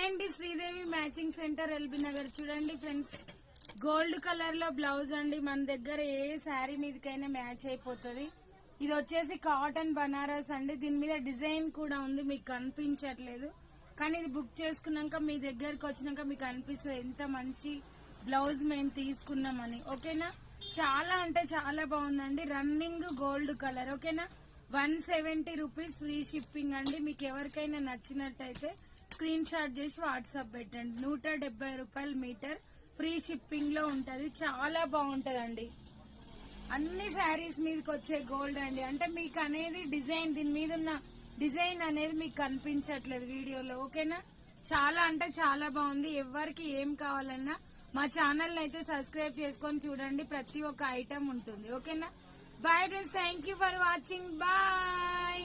Hi అండి, Sridevi matching centre LB Nagar. చూడండి friends, gold colour లో బ్లౌజ్ అండి. మన దగ్గర ఏ శారీ మీదకైనా మ్యాచ్ అయిపోతుంది. ఇది వచ్చేసి కాటన్ బనారస్ అండి. దీని మీద డిజైన్ కూడా ఉంది, మీకు కనిపించట్లేదు. కానీ ఇది బుక్ చేసుకున్నాక మీ దగ్గరకు వచ్చినాక మీకు అనిపిస్తుంది ఎంత మంచి బ్లౌజ్ మేము తీసుకున్నామని. ఓకేనా, చాలా అంటే చాలా బాగుందండి. Running gold colour. ఓకేనా, 170 రూపీస్ ఫ్రీ షిప్పింగ్ అండి. మీకు ఎవరికైనా నచ్చినట్టయితే స్క్రీన్ షాట్ చేసి వాట్సాప్ పెట్టండి. 170 రూపాయలు మీటర్, ఫ్రీ షిప్పింగ్ లో ఉంటది. చాలా బాగుంటదండి. అన్ని శారీస్ మీదకి వచ్చే గోల్డ్ అండి. అంటే మీకు అనేది డిజైన్, దీని మీద ఉన్న డిజైన్ అనేది మీకు కనిపించట్లేదు వీడియోలో. ఓకేనా, చాలా అంటే చాలా బాగుంది. ఎవరికి ఏం కావాలన్నా మా ఛానల్ అయితే సబ్స్క్రైబ్ చేసుకొని చూడండి, ప్రతి ఒక్క ఐటమ్ ఉంటుంది. ఓకేనా, bye friends, thank you for watching, bye.